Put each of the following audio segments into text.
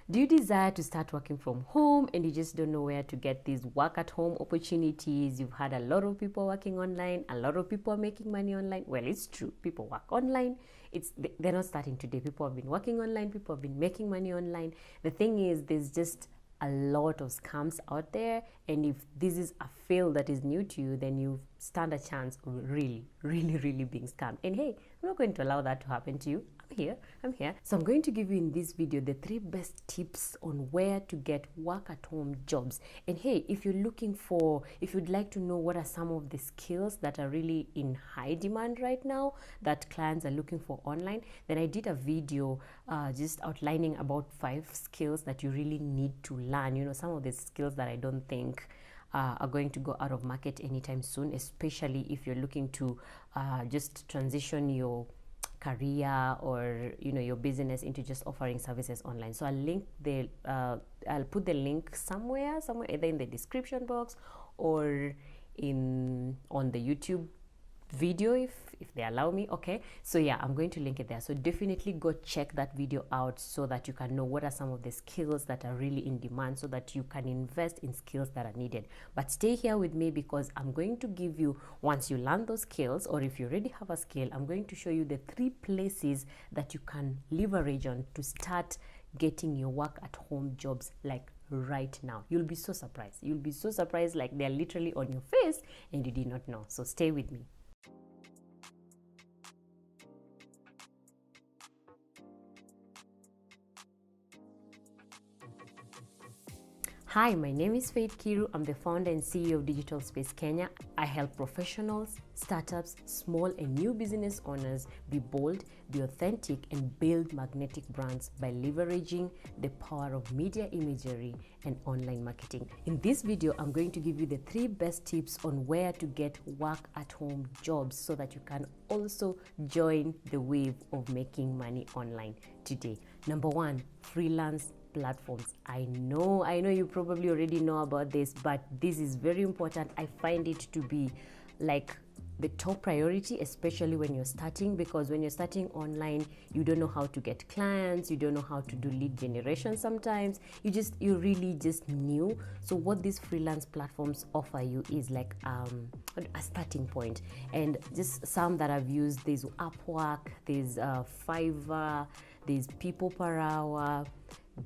Do you desire to start working from home and you just don't know where to get these work at home opportunities? You've had a lot of people working online, a lot of people are making money online. Well, it's true, people work online. They're not starting today. People have been working online, people have been making money online. The thing is, there's just a lot of scams out there, and if this is a field that is new to you, then you stand a chance of really being scammed. And hey, I'm not going to allow that to happen to you. I'm here. So I'm going to give you in this video the 3 best tips on where to get work at home jobs. And hey, if you'd like to know what are some of the skills that are really in high demand right now that clients are looking for online, then I did a video just outlining about 5 skills that you really need to learn. You know, some of the skills that I don't think are going to go out of market anytime soon, especially if you're looking to just transition your career or your business into just offering services online. So I'll put the link somewhere either in the description box or on the YouTube video if they allow me. Okay, so yeah, I'm going to link it there, so definitely go check that video out so that you can know what are some of the skills that are really in demand, so that you can invest in skills that are needed. But stay here with me, because I'm going to give you, once you learn those skills, or if you already have a skill, I'm going to show you the 3 places that you can leverage on to start getting your work at home jobs, like right now. You'll be so surprised, like they're literally on your face and you did not know. So stay with me. Hi, my name is Faith Kiru. I'm the founder and CEO of Digital Space Kenya. I help professionals, startups, small and new business owners be bold, be authentic, and build magnetic brands by leveraging the power of media imagery and online marketing. In this video, I'm going to give you the 3 best tips on where to get work at home jobs so that you can also join the wave of making money online today. Number 1, freelance platforms. I know you probably already know about this, but this is very important. I find it to be like the top priority, especially when you're starting, because when you're starting online, you don't know how to get clients, you don't know how to do lead generation. Sometimes you're really just new. So what these freelance platforms offer you is like a starting point. And just some that I've used, there's Upwork, there's Fiverr, there's People Per Hour,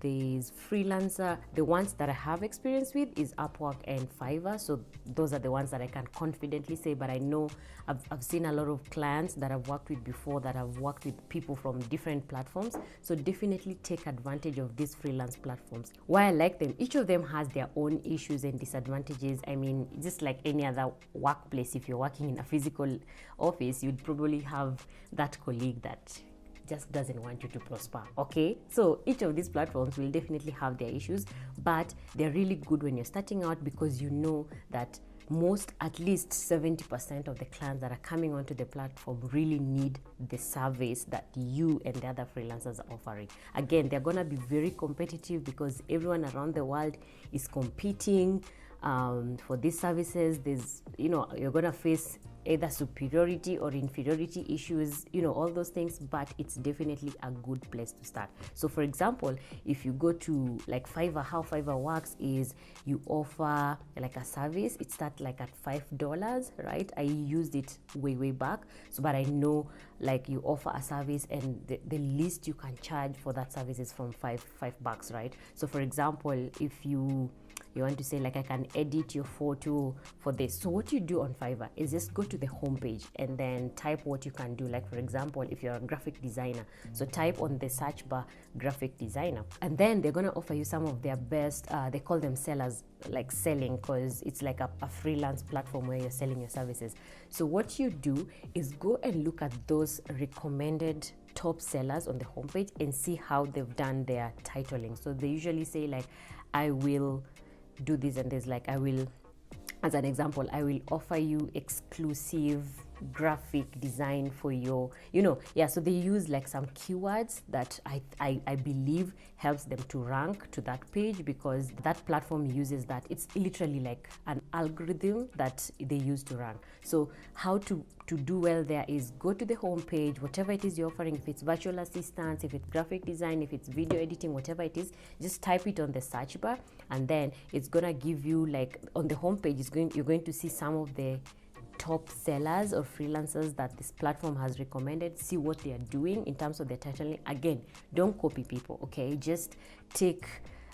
there's Freelancer. The ones that I have experience with is Upwork and Fiverr, so those are the ones that I can confidently say. But I know I've seen a lot of clients that I've worked with before that have worked with people from different platforms, so definitely take advantage of these freelance platforms. Why I like them, each of them has their own issues and disadvantages. I mean, just like any other workplace, if you're working in a physical office, you'd probably have that colleague that just doesn't want you to prosper. Okay, so each of these platforms will definitely have their issues, but they're really good when you're starting out, because you know that at least 70% of the clients that are coming onto the platform really need the service that you and the other freelancers are offering. Again, they're gonna be very competitive because everyone around the world is competing for these services. You're gonna face either superiority or inferiority issues, all those things, but it's definitely a good place to start. So for example, if you go to like Fiverr, how Fiverr works is you offer like a service. It starts like at $5, right? I used it way back, so but I know like you offer a service and the least you can charge for that service is from $5, right? So for example, if you want to say like, I can edit your photo for this. So what you do on Fiverr is just go to the homepage and then type what you can do. Like for example, if you're a graphic designer, so type on the search bar graphic designer, and then they're gonna offer you some of their best, they call them sellers, like selling, because it's like a freelance platform where you're selling your services. So what you do is go and look at those recommended top sellers on the homepage and see how they've done their titling. So they usually say like, I will do this and this, like I will, as an example, I will offer you exclusive graphic design for your, so they use like some keywords that I believe helps them to rank to that page, because that platform uses that. It's literally like an algorithm that they use to rank. So how to do well there is go to the home page, whatever it is you're offering, if it's virtual assistants, if it's graphic design, if it's video editing, whatever it is, just type it on the search bar, and then it's gonna give you, like, on the home page, you're going to see some of the top sellers or freelancers that this platform has recommended. See what they are doing in terms of their titling. Again, don't copy people, okay? Just take,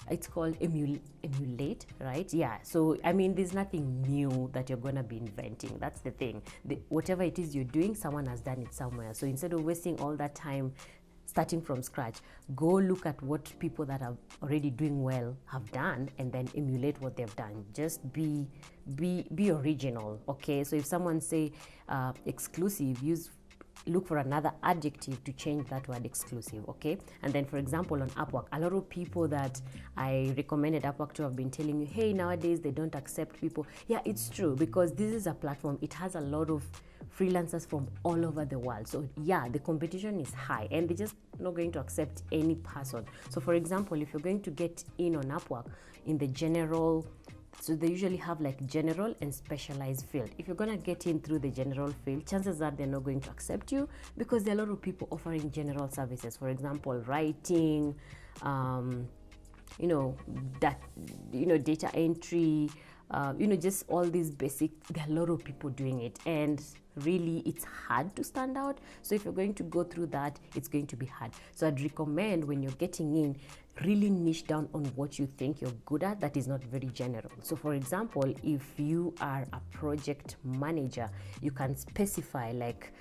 it's called emulate, right? Yeah, so I mean, there's nothing new that you're gonna be inventing. That's the thing. Whatever it is you're doing, someone has done it somewhere. So instead of wasting all that time starting from scratch, go look at what people that are already doing well have done, and then emulate what they've done. Just be original, okay? So if someone say exclusive, look for another adjective to change that word exclusive, okay? And then, for example, on Upwork, a lot of people that I recommended Upwork to have been telling you, hey, nowadays they don't accept people. Yeah, it's true, because this is a platform, it has a lot of freelancers from all over the world. So yeah, the competition is high, and they're just not going to accept any person. So for example, if you're going to get in on Upwork in the general, so they usually have like general and specialized field. If you're gonna get in through the general field, chances are they're not going to accept you, because there are a lot of people offering general services. For example, writing, data entry, just all these basic. There are a lot of people doing it, and really it's hard to stand out. So if you're going to go through that, it's going to be hard. So I'd recommend, when you're getting in, really niche down on what you think you're good at that is not very general. So for example, if you are a project manager, you can specify like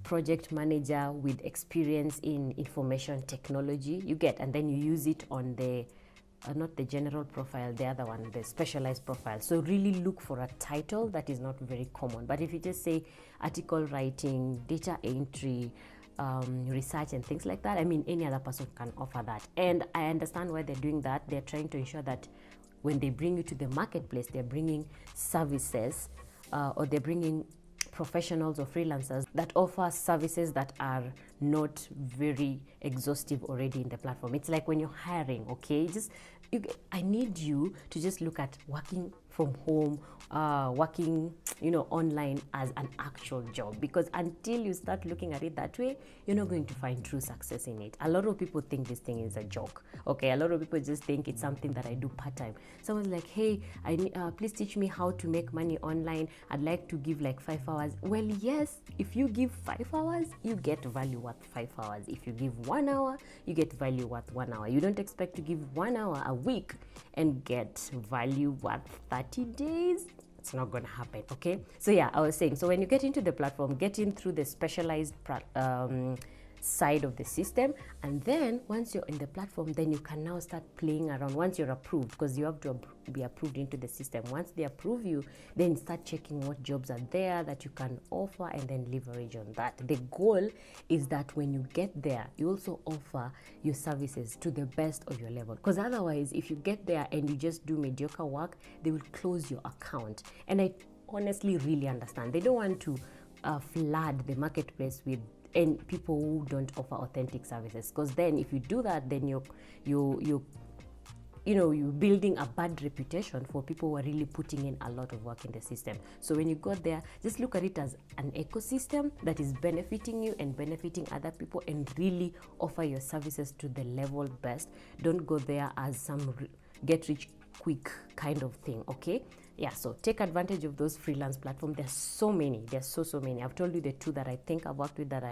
project manager with experience in information technology, you get, and then you use it on the not the general profile, the other one, the specialized profile. So really look for a title that is not very common. But if you just say article writing, data entry, research and things like that, I mean, any other person can offer that. And I understand why they're doing that. They're trying to ensure that when they bring you to the marketplace, they're bringing services or they're bringing professionals or freelancers that offer services that are not very exhaustive already in the platform. It's like when you're hiring, okay? I need you to just look at working from home, working, online as an actual job, because until you start looking at it that way, you're not going to find true success in it. A lot of people think this thing is a joke, okay? A lot of people just think it's something that I do part-time. Someone's like, hey, please teach me how to make money online. I'd like to give like 5 hours. Well, yes, if you give 5 hours, you get value worth 5 hours. If you give 1 hour, you get value worth 1 hour. You don't expect to give 1 hour a week and get value worth 30 days. It's not going to happen, okay? So yeah, I was saying, so when you get into the platform, get in through the specialized side of the system, and then once you're in the platform, then you can now start playing around. Once you're approved, because you have to be approved into the system, once they approve you, then start checking what jobs are there that you can offer, and then leverage on that. The goal is that when you get there, you also offer your services to the best of your level, because otherwise, if you get there and you just do mediocre work, they will close your account. And I honestly really understand. They don't want to flood the marketplace with people who don't offer authentic services, because then if you do that, then you're building a bad reputation for people who are really putting in a lot of work in the system. So when you got there, just look at it as an ecosystem that is benefiting you and benefiting other people, and really offer your services to the level best. Don't go there as some get rich quick kind of thing, okay? Yeah, so take advantage of those freelance platforms. There's so many. There's so many. I've told you the two that I think I've worked with that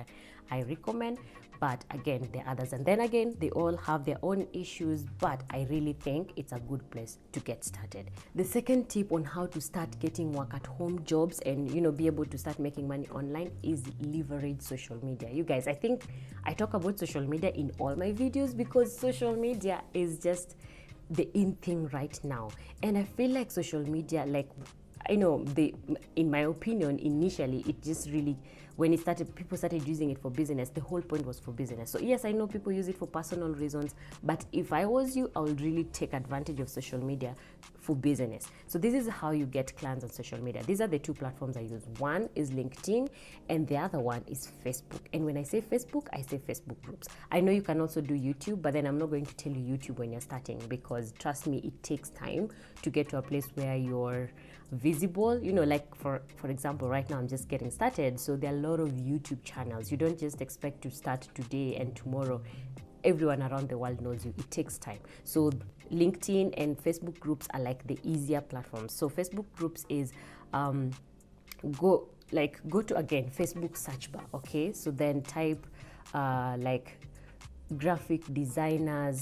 I recommend, but again, there are others. And then again, they all have their own issues, but I really think it's a good place to get started. The second tip on how to start getting work at home jobs and, be able to start making money online is leverage social media. You guys, I think I talk about social media in all my videos, because social media is just the in thing right now. And I feel like social media, in my opinion, initially it just really when it started, people started using it for business. The whole point was for business. So yes, I know people use it for personal reasons, but if I was you, I would really take advantage of social media for business. So this is how you get clients on social media. These are the two platforms I use. One is LinkedIn and the other one is Facebook. And when I say Facebook, I say Facebook groups. I know you can also do YouTube, but then I'm not going to tell you YouTube when you're starting, because trust me, it takes time to get to a place where you're visible. You know, like for example, right now I'm just getting started, so there are a lot of YouTube channels. You don't just expect to start today and tomorrow everyone around the world knows you. It takes time. So LinkedIn and Facebook groups are like the easier platforms. So Facebook groups is go to, again, Facebook search bar, okay? So then type like graphic designer,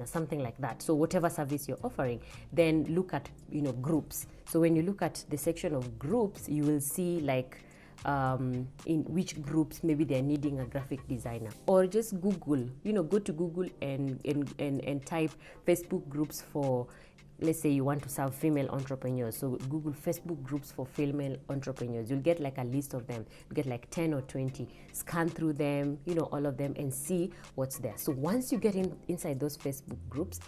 something like that. So whatever service you're offering, then look at, you know, groups. So when you look at the section of groups, you will see like in which groups maybe they're needing a graphic designer. Or just Google, you know, go to Google and type Facebook groups for, let's say you want to serve female entrepreneurs. So Google Facebook groups for female entrepreneurs. You'll get like a list of them. You get like 10 or 20. Scan through them, you know, all of them, and see what's there. So once you get inside those Facebook groups,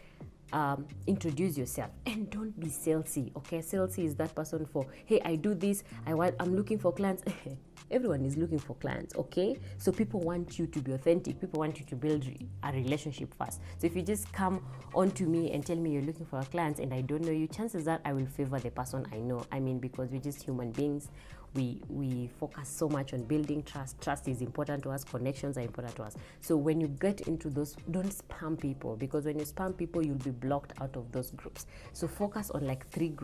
introduce yourself and don't be salesy. Okay, salesy is that person for, hey, I do this, I'm looking for clients. Everyone is looking for clients, okay? So people want you to be authentic. People want you to build a relationship first. So if you just come on to me and tell me you're looking for clients and I don't know you, chances are I will favor the person I know. I mean, because we're just human beings. We focus so much on building trust. Trust is important to us. Connections are important to us. So when you get into those, don't spam people, because when you spam people, you'll be blocked out of those groups. So focus on like 3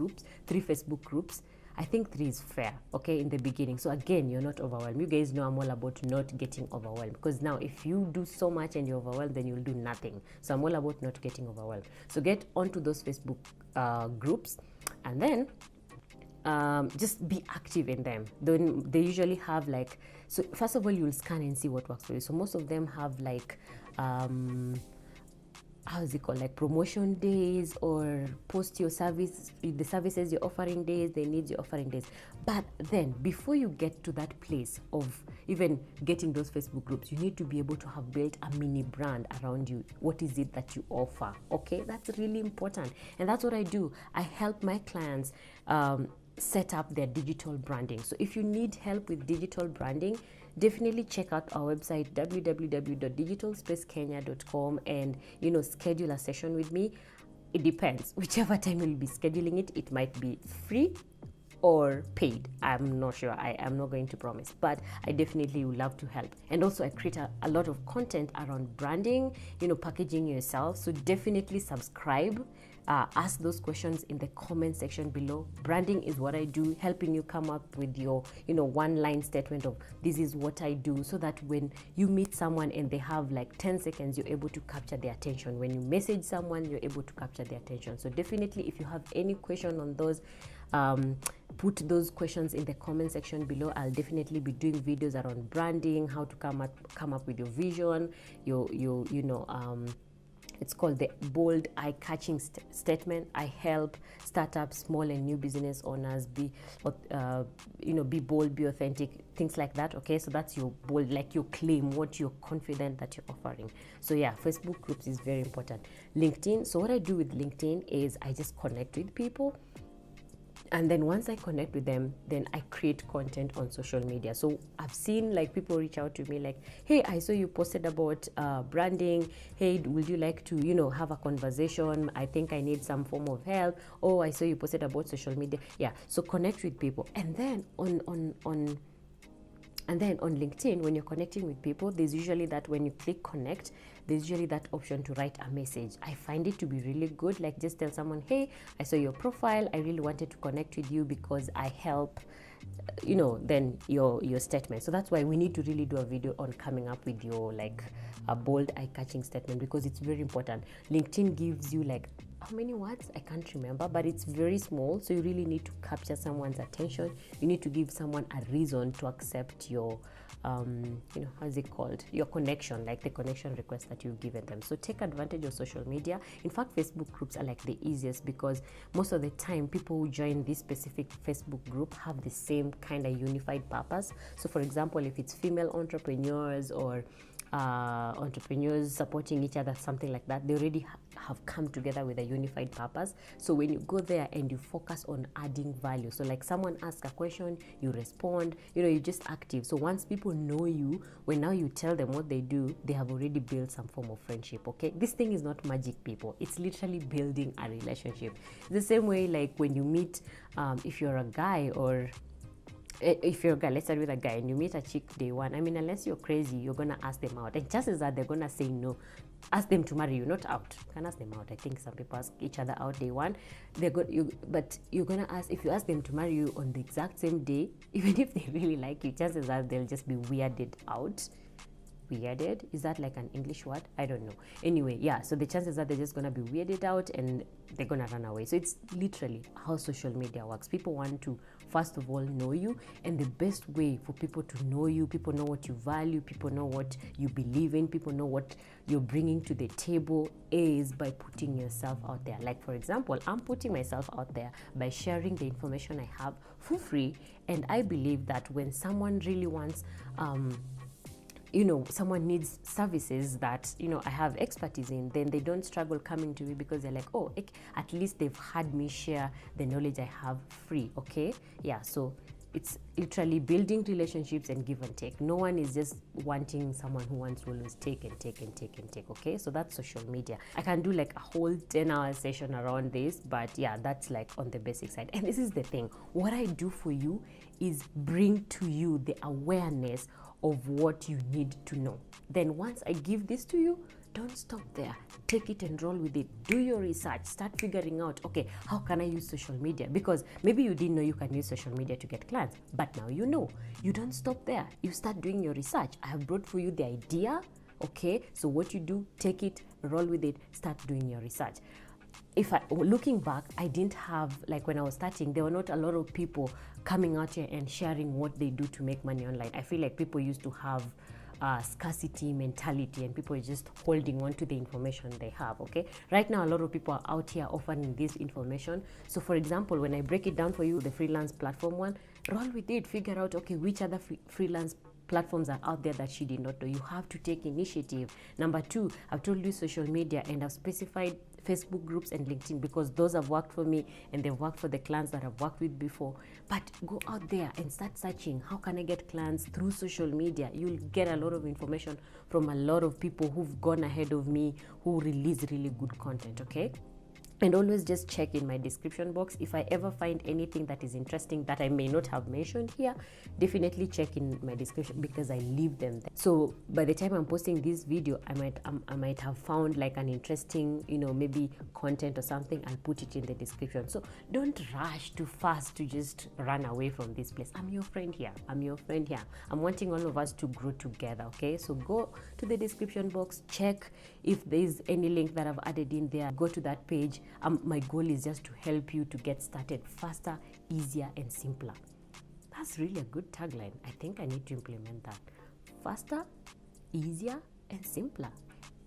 Facebook groups. I think 3 is fair, okay, in the beginning. So again, you're not overwhelmed. You guys know I'm all about not getting overwhelmed, because now if you do so much and you're overwhelmed, then you'll do nothing. So I'm all about not getting overwhelmed. So get onto those Facebook groups, and then just be active in them. Then they usually have like, so first of all, you'll scan and see what works for you. So most of them have like how is it called, like promotion days, or post your service, the services you're offering days, the needs you're offering days. But then before you get to that place of even getting those Facebook groups, you need to be able to have built a mini brand around you. What is it that you offer? Okay, that's really important. And that's what I do. I help my clients set up their digital branding. So if you need help with digital branding, definitely check out our website www.digitalspacekenya.com and, you know, schedule a session with me. It depends, whichever time you'll be scheduling it. It might be free or paid. I'm not sure. I am not going to promise, but I definitely would love to help. And also I create a lot of content around branding, you know, packaging yourself. So definitely subscribe. Ask those questions in the comment section below. Branding is what I do, helping you come up with your, you know, one-line statement of this is what I do, so that when you meet someone and they have like 10 seconds, you're able to capture their attention. When you message someone, you're able to capture their attention. So definitely, if you have any question on those, put those questions in the comment section below. I'll definitely be doing videos around branding, how to come up with your vision, it's called the bold, eye-catching statement. I help startups, small and new business owners be bold, be authentic, things like that. Okay, so that's your bold, like your claim, what you're confident that you're offering. So yeah, Facebook groups is very important. LinkedIn. So what I do with LinkedIn is I just connect with people. And then once I connect with them, then I create content on social media. So I've seen like people reach out to me like, hey, I saw you posted about branding. Hey, would you like to, you know, have a conversation? I think I need some form of help. Oh, I saw you posted about social media. Yeah, so connect with people. And then on LinkedIn, when you're connecting with people, there's usually that when you click connect, there's usually that option to write a message. I find it to be really good. Like just tell someone, hey, I saw your profile. I really wanted to connect with you because I help, you know, then your statement. So that's why we need to really do a video on coming up with your like a bold, eye-catching statement, because it's very important. LinkedIn gives you like how many words? I can't remember, but it's very small. So you really need to capture someone's attention. You need to give someone a reason to accept your, how's it called? Your connection, like the connection request that you've given them. So take advantage of social media. In fact, Facebook groups are like the easiest because most of the time people who join this specific Facebook group have the same kind of unified purpose. So for example, if it's female entrepreneurs or entrepreneurs supporting each other, something like that, they already have come together with a unified purpose. So when you go there and you focus on adding value, so like someone asks a question, you respond, you're just active. So once people know you, when now you tell them what they do, they have already built some form of friendship. Okay, this thing is not magic, people. It's literally building a relationship. The same way like when you meet, if you're a guy, or if you're a guy, let's start with a guy, and you meet a chick day one, I mean, unless you're crazy, you're gonna ask them out, and chances are they're gonna say no. Ask them to marry you, not out. You can ask them out. I think some people ask each other out day one. But you're gonna ask, if you ask them to marry you on the exact same day, even if they really like you, chances are they'll just be weirded out. Weirded, is that like an English word? I don't know. Anyway, yeah, so the chances are they're just gonna be weirded out and they're gonna run away. So it's literally how social media works. People want to first of all know you, and the best way for people to know you, people know what you value, people know what you believe in, people know what you're bringing to the table, is by putting yourself out there. Like for example, I'm putting myself out there by sharing the information I have for free, and I believe that when someone really wants someone needs services that I have expertise in, then they don't struggle coming to me because they're like, oh, at least they've had me share the knowledge I have free. Okay, yeah. So it's literally building relationships and give and take. No one is just wanting someone who wants to always take and take and take and take. Okay, so that's social media. I can do like a whole 10-hour session around this, but yeah, that's like on the basic side. And this is the thing, what I do for you is bring to you the awareness of what you need to know. Then once I give this to you, don't stop there. Take it and roll with it. Do your research. Start figuring out, okay, how can I use social media? Because maybe you didn't know you can use social media to get clients, but now you know. You don't stop there. You start doing your research. I have brought for you the idea. Okay, so what you do, take it, roll with it, start doing your research. Looking back, I didn't have, like when I was starting, there were not a lot of people coming out here and sharing what they do to make money online. I feel like people used to have scarcity mentality, and people are just holding on to the information they have. Okay, right now a lot of people are out here offering this information. So for example, when I break it down for you, the freelance platform one, roll with it, figure out, okay, which other freelance platforms are out there that you did not know. You have to take initiative. Number two, I've told you social media, and I've specified Facebook groups and LinkedIn because those have worked for me and they've worked for the clients that I've worked with before. But go out there and start searching, how can I get clients through social media? You'll get a lot of information from a lot of people who've gone ahead of me, who release really good content. Okay, and always just check in my description box. If I ever find anything that is interesting that I may not have mentioned here, definitely check in my description because I leave them there. So by the time I'm posting this video, I might have found like an interesting, maybe content or something. I'll put it in the description. So don't rush too fast to just run away from this place. I'm your friend here. I'm wanting all of us to grow together. Okay, so go to the description box, check if there's any link that I've added in there. Go to that page. My goal is just to help you to get started faster, easier, and simpler. That's really a good tagline. I think I need to implement that. Faster, easier, and simpler.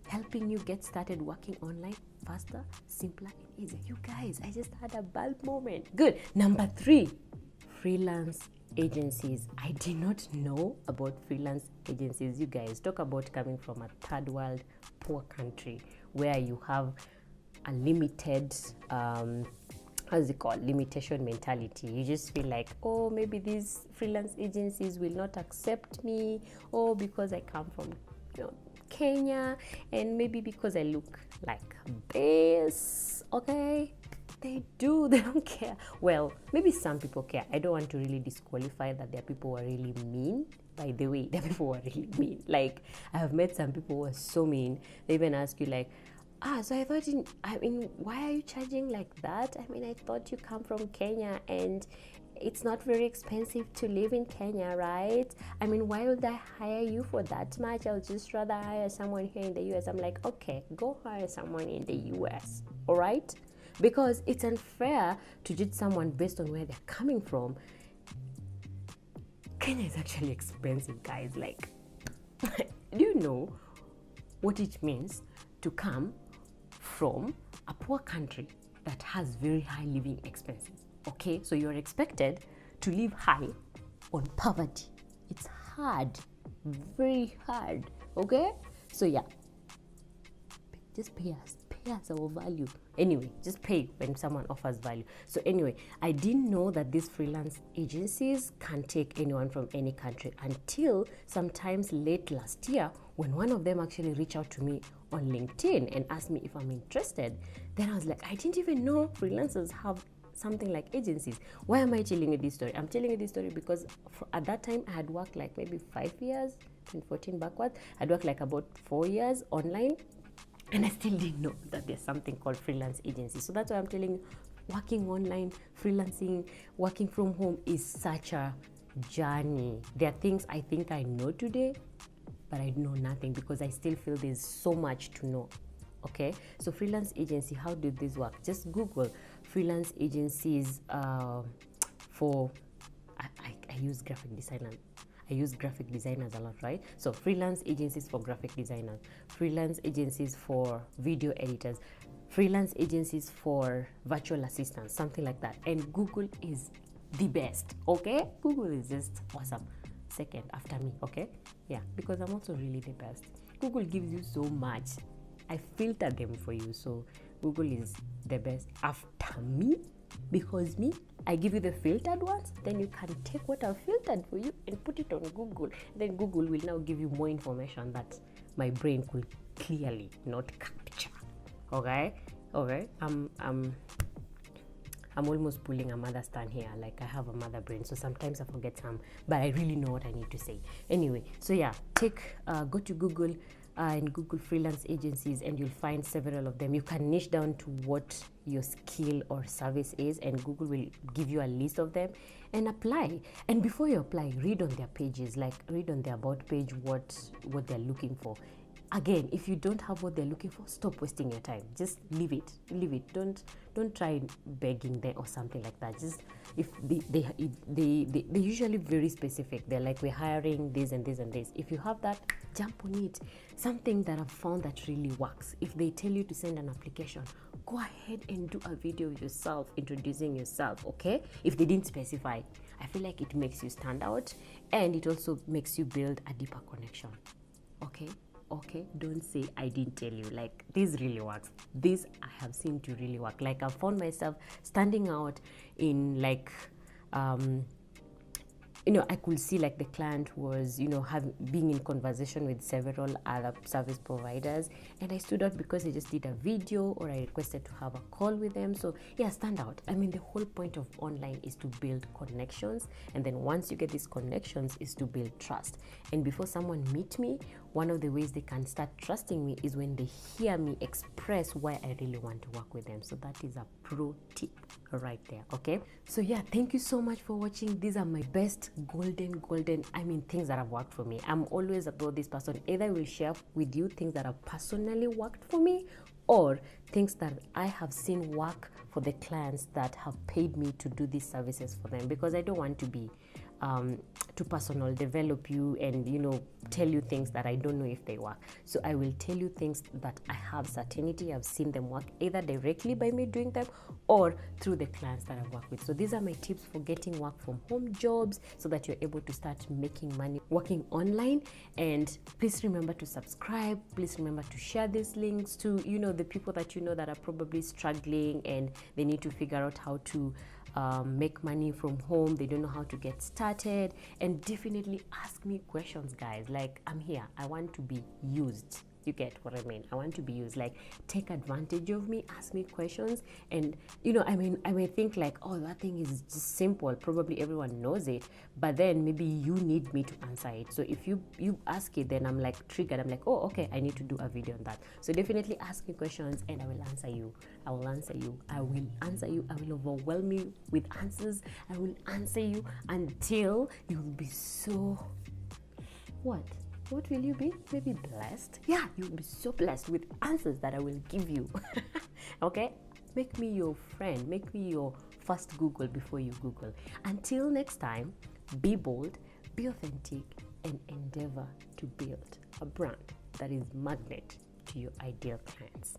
Helping you get started working online faster, simpler, and easier. You guys, I just had a bulb moment. Good. Number 3, freelance agencies. I did not know about freelance agencies. You guys, talk about coming from a third world poor country where you have a limited limitation mentality. You just feel like, oh, maybe these freelance agencies will not accept me, or because I come from Kenya, and maybe because I look like this. Okay, they don't care. Well, maybe some people care. I don't want to really disqualify that there are people who are really mean. By the way, there are people who are really mean. Like, I have met some people who are so mean. They even ask you like, so why are you charging like that? I mean, I thought you come from Kenya and it's not very expensive to live in Kenya, right? I mean, why would I hire you for that much? I'll just rather hire someone here in the US. I'm like, okay, go hire someone in the US, all right? Because it's unfair to judge someone based on where they're coming from. Kenya is actually expensive, guys. Like, do you know what it means to come from a poor country that has very high living expenses? Okay, so you're expected to live high on poverty. It's hard, very hard. Okay, so yeah, just pay us our value. Anyway, just pay when someone offers value. So anyway, I didn't know that these freelance agencies can take anyone from any country until sometimes late last year, when one of them actually reached out to me on LinkedIn and asked me if I'm interested. Then I was like, I didn't even know freelancers have something like agencies. Why am I telling you this story? I'm telling you this story because at that time I had worked like maybe 5 years, 2014 backwards. I'd worked like about 4 years online, and I still didn't know that there's something called freelance agency. So that's why I'm telling you, working online, freelancing, working from home is such a journey. There are things I think I know today, but I know nothing because I still feel there's so much to know. Okay, so freelance agency, how did this work? Just Google freelance agencies for, I use graphic designer. I use graphic designers a lot, right? So freelance agencies for graphic designers, freelance agencies for video editors, freelance agencies for virtual assistants, something like that. And Google is the best, okay? Google is just awesome. Second after me, okay? Yeah, because I'm also really the best. Google gives you so much. I filter them for you, so Google is the best after me, because me, I give you the filtered ones, then you can take what I've filtered for you and put it on Google. Then Google will now give you more information that my brain could clearly not capture. Okay? I'm almost pulling a mother stand here. Like, I have a mother brain, so sometimes I forget some, but I really know what I need to say. Anyway, so yeah, go to Google and Google freelance agencies, and you'll find several of them. You can niche down to what your skill or service is, and Google will give you a list of them, and apply. And before you apply, read on their pages, like read on their about page what they're looking for. Again, if you don't have what they're looking for, stop wasting your time. Just leave it. Don't try begging them or something like that. Just, if they usually very specific. They're like, we're hiring this and this and this. If you have that, jump on it. Something that I've found that really works, if they tell you to send an application, go ahead and do a video of yourself introducing yourself. Okay, if they didn't specify, I feel like it makes you stand out, and it also makes you build a deeper connection. Okay, don't say I didn't tell you. Like, this really works. This I have seen to really work. Like, I've found myself standing out in, like, I could see like the client was, being in conversation with several other service providers, and I stood out because I just did a video, or I requested to have a call with them. So yeah, stand out. I mean, the whole point of online is to build connections, and then once you get these connections is to build trust. And before someone meet me, one of the ways they can start trusting me is when they hear me express why I really want to work with them. So that is a pro tip right there. Okay, so yeah, thank you so much for watching. These are my best golden things that have worked for me. I'm always about this person. Either I will share with you things that have personally worked for me, or things that I have seen work for the clients that have paid me to do these services for them, because I don't want to be too personal, develop you, and tell you things that I don't know if they work. So I will tell you things that I have certainty I've seen them work, either directly by me doing them or through the clients that I've worked with. So these are my tips for getting work from home jobs, so that you're able to start making money working online. And please remember to subscribe. Please remember to share these links to the people that that are probably struggling and they need to figure out how to make money from home. They don't know how to get started. And definitely ask me questions, guys. Like, I'm here. I want to be used. You get what I mean? I want to be used. Like, take advantage of me, ask me questions, and I may think like, oh, that thing is just simple. Probably everyone knows it, but then maybe you need me to answer it. So if you ask it, then I'm like triggered. I'm like, oh, okay, I need to do a video on that. So definitely ask me questions, and I will answer you. I will answer you. I will answer you. I will overwhelm you with answers. I will answer you until you will be so what? What will you be? Maybe blessed? Yeah, you'll be so blessed with answers that I will give you. Okay? Make me your friend. Make me your first Google before you Google. Until next time, be bold, be authentic, and endeavor to build a brand that is magnet to your ideal clients.